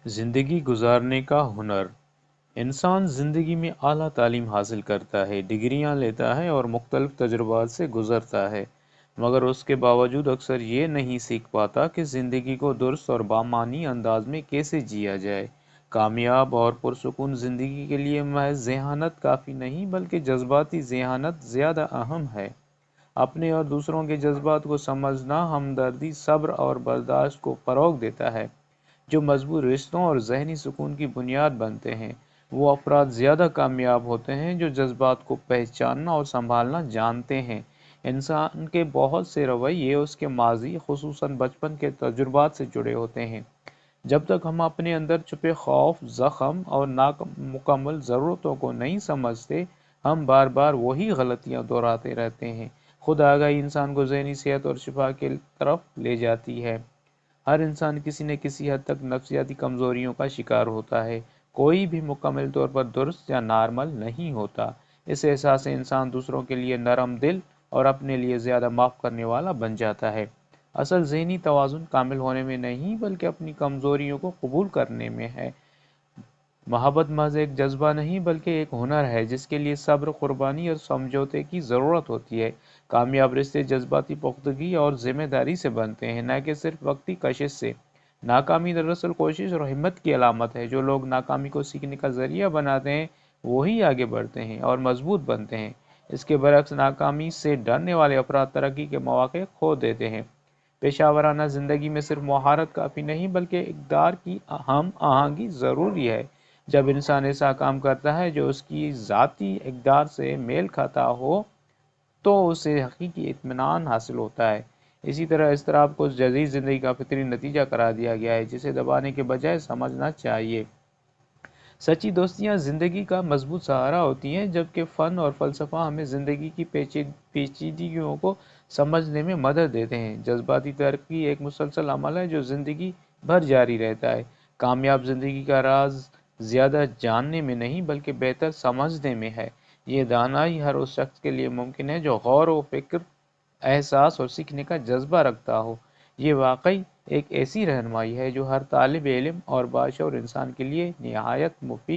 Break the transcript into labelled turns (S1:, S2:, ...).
S1: زندگی گزارنے کا ہنر۔ انسان زندگی میں اعلیٰ تعلیم حاصل کرتا ہے، ڈگریاں لیتا ہے اور مختلف تجربات سے گزرتا ہے، مگر اس کے باوجود اکثر یہ نہیں سیکھ پاتا کہ زندگی کو درست اور بامعنی انداز میں کیسے جیا جائے۔ کامیاب اور پرسکون زندگی کے لیے محض ذہانت کافی نہیں، بلکہ جذباتی ذہانت زیادہ اہم ہے۔ اپنے اور دوسروں کے جذبات کو سمجھنا ہمدردی، صبر اور برداشت کو فروغ دیتا ہے، جو مضبوط رشتوں اور ذہنی سکون کی بنیاد بنتے ہیں۔ وہ افراد زیادہ کامیاب ہوتے ہیں جو جذبات کو پہچاننا اور سنبھالنا جانتے ہیں۔ انسان کے بہت سے رویے اس کے ماضی، خصوصاً بچپن کے تجربات سے جڑے ہوتے ہیں۔ جب تک ہم اپنے اندر چھپے خوف، زخم اور نامکمل ضرورتوں کو نہیں سمجھتے، ہم بار بار وہی غلطیاں دہراتے رہتے ہیں۔ خود آگاہی انسان کو ذہنی صحت اور شفا کی طرف لے جاتی ہے۔ ہر انسان کسی نہ کسی حد تک نفسیاتی کمزوریوں کا شکار ہوتا ہے۔ کوئی بھی مکمل طور پر درست یا نارمل نہیں ہوتا۔ اس احساس سے انسان دوسروں کے لیے نرم دل اور اپنے لیے زیادہ معاف کرنے والا بن جاتا ہے۔ اصل ذہنی توازن کامل ہونے میں نہیں، بلکہ اپنی کمزوریوں کو قبول کرنے میں ہے۔ محبت محض ایک جذبہ نہیں، بلکہ ایک ہنر ہے جس کے لیے صبر، قربانی اور سمجھوتے کی ضرورت ہوتی ہے۔ کامیاب رشتے جذباتی پختگی اور ذمہ داری سے بنتے ہیں، نہ کہ صرف وقتی کشش سے۔ ناکامی دراصل کوشش اور ہمت کی علامت ہے۔ جو لوگ ناکامی کو سیکھنے کا ذریعہ بناتے ہیں، وہی آگے بڑھتے ہیں اور مضبوط بنتے ہیں۔ اس کے برعکس، ناکامی سے ڈرنے والے افراد ترقی کے مواقع کھو دیتے ہیں۔ پیشہ ورانہ زندگی میں صرف مہارت کافی نہیں، بلکہ اقدار کی ہم آہنگی ضروری ہے۔ جب انسان ایسا کام کرتا ہے جو اس کی ذاتی اقدار سے میل کھاتا ہو، تو اسے حقیقی اطمینان حاصل ہوتا ہے۔ اسی طرح اضطراب کو جدید زندگی کا فطری نتیجہ قرار دیا گیا ہے، جسے دبانے کے بجائے سمجھنا چاہیے۔ سچی دوستیاں زندگی کا مضبوط سہارا ہوتی ہیں، جبکہ فن اور فلسفہ ہمیں زندگی کی پیچیدگیوں کو سمجھنے میں مدد دیتے ہیں۔ جذباتی ترقی ایک مسلسل عمل ہے جو زندگی بھر جاری رہتا ہے۔ کامیاب زندگی کا راز زیادہ جاننے میں نہیں، بلکہ بہتر سمجھنے میں ہے۔ یہ دانائی ہر اس شخص کے لیے ممکن ہے جو غور و فکر، احساس اور سیکھنے کا جذبہ رکھتا ہو۔ یہ واقعی ایک ایسی رہنمائی ہے جو ہر طالب علم اور باشعور انسان کے لیے نہایت مفید